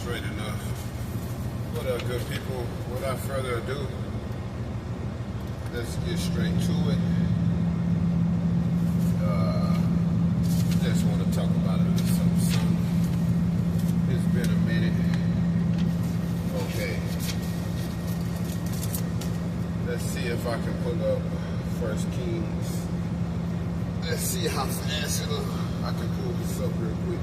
straight enough. What up, good people? Without further ado, let's get straight to it. Just want to talk about a little something. It's been a minute. Okay. Let's see if I can pull up 1 Kings. Let's see how fast I can pull this up real quick.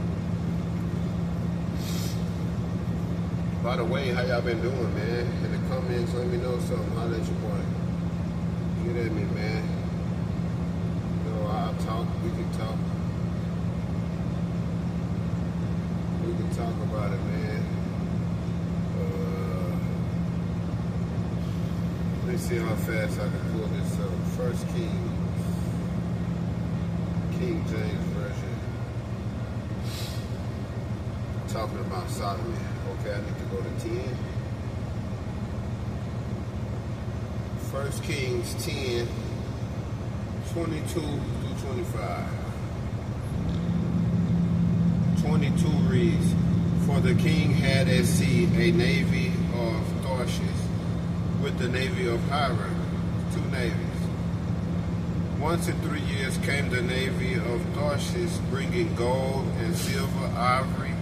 By the way, how y'all been doing, man? In the comments, let me know something. Holla at your boy. Get at me, man. You know, I'll talk. We can talk. We can talk about it, man. Let me see how fast I can pull this up. 1 Kings. King James Version. Talking about Solomon. Okay, I need to go to 10. 1 Kings 10, 22 through 25. 22 reads, For the king had at sea a navy of Tarshish with the navy of Hiram, 2 navies. Once in 3 years came the navy of Tarshish, bringing gold and silver, ivory,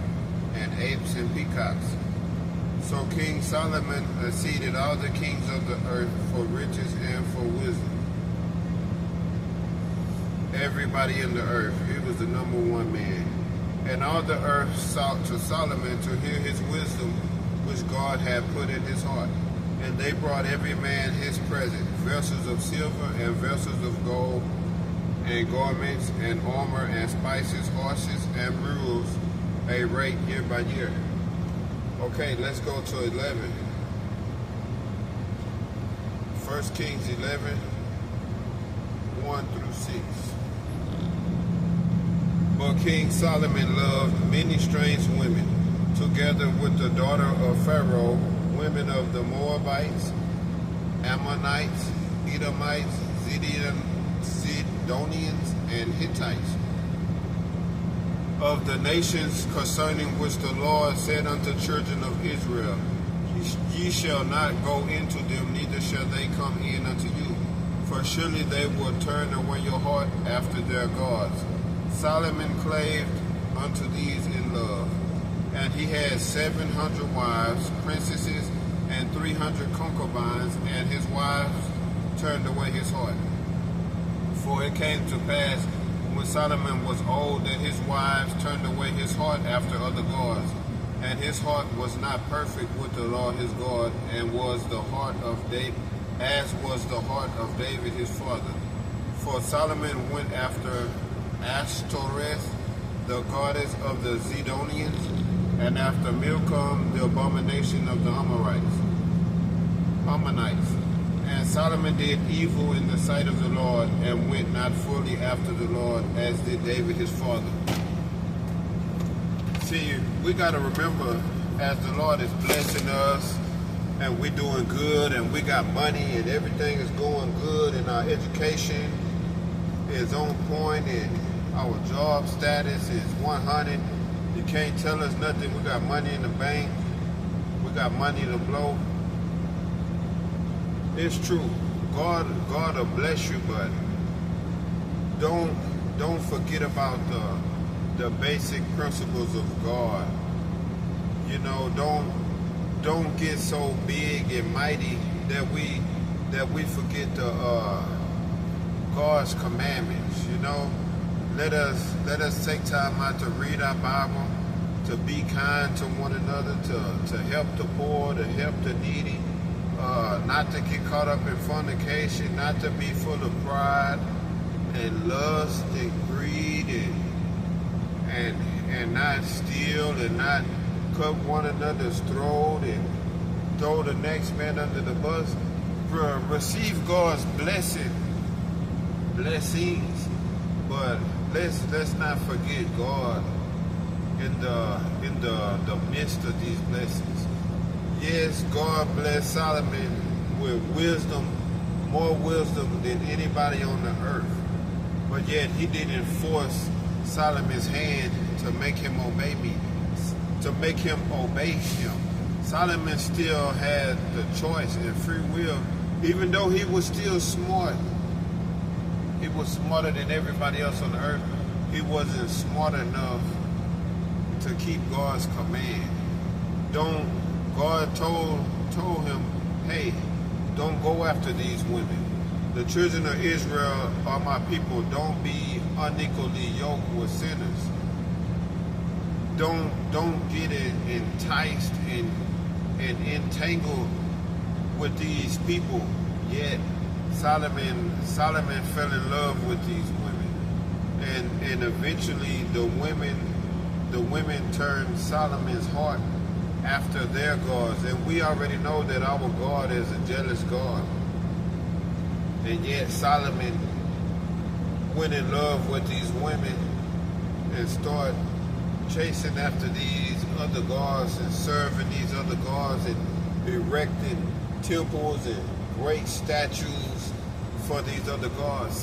and apes and peacocks. So King Solomon exceeded all the kings of the earth for riches and for wisdom. Everybody in the earth, he was the #1 man. And all the earth sought to Solomon to hear his wisdom, which God had put in his heart. And they brought every man his present, vessels of silver and vessels of gold, and garments and armor and spices, horses and mules, a rate year by year. Okay, let's go to 11. 1 Kings 11, 1 through 6. But King Solomon loved many strange women, together with the daughter of Pharaoh, women of the Moabites, Ammonites, Edomites, Zidonians, and Hittites, of the nations concerning which the Lord said unto the children of Israel, Ye shall not go into them, neither shall they come in unto you, for surely they will turn away your heart after their gods. Solomon claved unto these in love, and he had 700 wives, princesses, and 300 concubines, and his wives turned away his heart. For it came to pass, when Solomon was old, that his wives turned away his heart after other gods, and his heart was not perfect with the Lord his God, and was the heart of David, as was the heart of David his father. For Solomon went after Ashtoreth, the goddess of the Zidonians, and after Milcom, the abomination of the Ammonites. And Solomon did evil in the sight of the Lord, and went not fully after the Lord, as did David his father. See, we got to remember, as the Lord is blessing us, and we're doing good, and we got money, and everything is going good, and our education is on point, and our job status is 100. You can't tell us nothing. We got money in the bank. We got money to blow. It's true. God will bless you, but don't forget about the basic principles of God. You know, don't get so big and mighty that we forget God's commandments. You know, let us take time out to read our Bible, to be kind to one another, to help the poor, to help the needy. Not to get caught up in fornication, not to be full of pride and lust and greed, and not steal, and not cut one another's throat and throw the next man under the bus. Receive God's blessings, but let's not forget God in the midst of these blessings. Yes, God blessed Solomon with wisdom, more wisdom than anybody on the earth. But yet he didn't force Solomon's hand to make him obey me, to make him obey him. Solomon still had the choice and free will, even though he was still smart. He was smarter than everybody else on the earth. He wasn't smart enough to keep God's command. God told him, hey, don't go after these women. The children of Israel are my people. Don't be unequally yoked with sinners. Don't get enticed and entangled with these people. Yet Solomon fell in love with these women, and eventually the women turned Solomon's heart after their gods. And we already know that our God is a jealous God. And yet Solomon went in love with these women and started chasing after these other gods and serving these other gods and erecting temples and great statues for these other gods.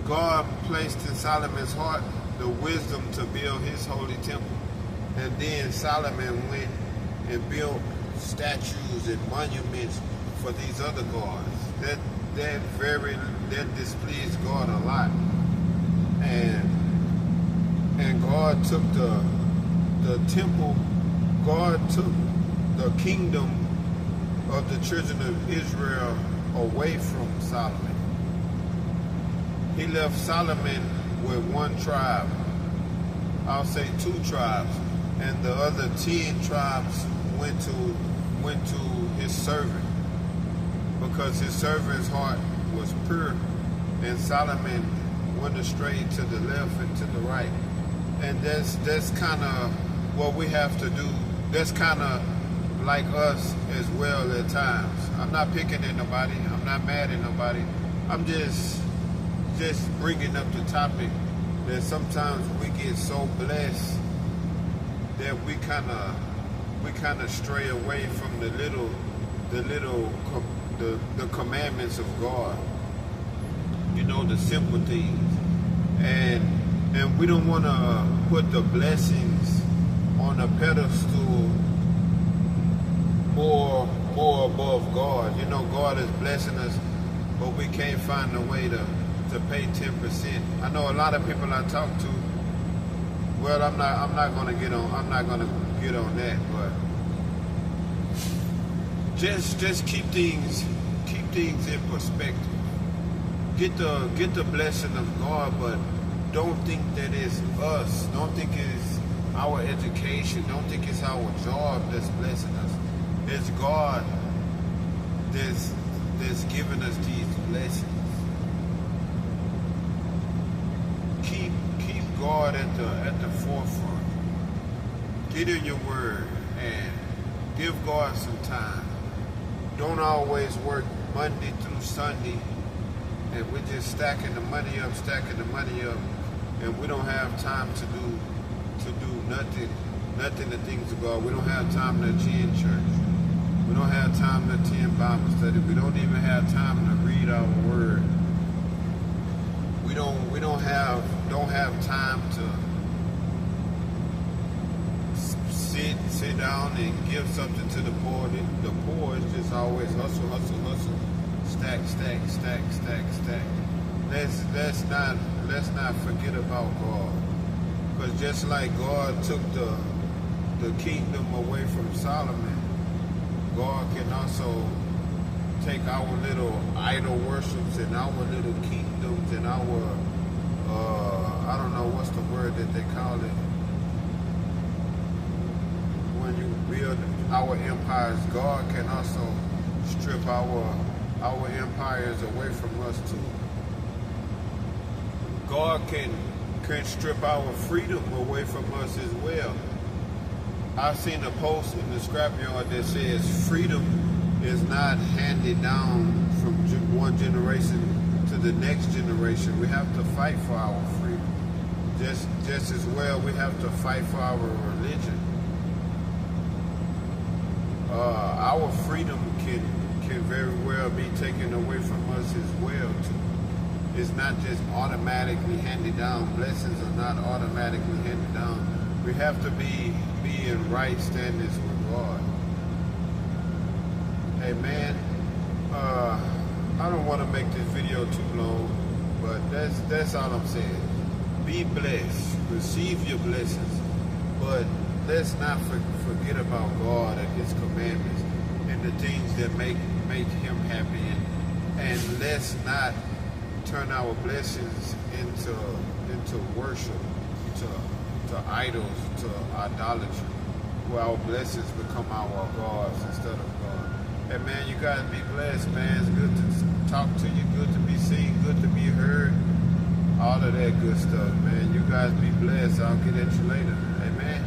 God placed in Solomon's heart the wisdom to build his holy temple. And then Solomon went and built statues and monuments for these other gods. That displeased God a lot. And God took the temple, God took the kingdom of the children of Israel away from Solomon. He left Solomon with one tribe. I'll say 2 tribes. And the other 10 tribes went to his servant, because his servant's heart was pure, and Solomon went astray to the left and to the right. And that's kind of what we have to do. That's kind of like us as well at times. I'm not picking at nobody. I'm not mad at nobody. I'm just bringing up the topic that sometimes we get so blessed that we kind of stray away from the commandments of God. You know, the simple things, and we don't want to put the blessings on a pedestal more above God. You know, God is blessing us, but we can't find a way to pay 10%. I know a lot of people I talk to. Well, I'm not gonna get on that, but just keep things in perspective. Get the blessing of God, but don't think that it's us. Don't think it's our education. Don't think it's our job that's blessing us. It's God that's giving us these blessings. Keep God at the forefront. Get in your word and give God some time. Don't always work Monday through Sunday and we're just stacking the money up, and we don't have time to do nothing the things of God. We don't have time to attend church. We don't have time to attend Bible study. We don't even have time to read our word. We don't have time to sit down and give something to the poor. The poor is just always hustle, stack. Let's not forget about God, because just like God took the kingdom away from Solomon, God can also take our little idol worships and our little kingdoms and our I don't know what's the word that they call it when you build our empires. God can also strip our empires away from us too. God can strip our freedom away from us as well. I've seen a post in the scrapyard that says freedom is not handed down from one generation to the next generation. We have to fight for our freedom. Just as well, we have to fight for our religion. Our freedom can very well be taken away from us as well too. It's not just automatically handed down. Blessings are not automatically handed down. We have to be in right standings with God. Amen. I don't want to make this video too long, but that's all I'm saying. Be blessed. Receive your blessings. But let's not forget about God and His commandments and the things that make Him happy. And let's not turn our blessings into worship, to idols, to idolatry, where our blessings become our gods instead of God. And man, you guys be blessed, man. It's good to talk to you, good to be seen, good to be heard. All of that good stuff, man. You guys be blessed. I'll get at you later. Amen.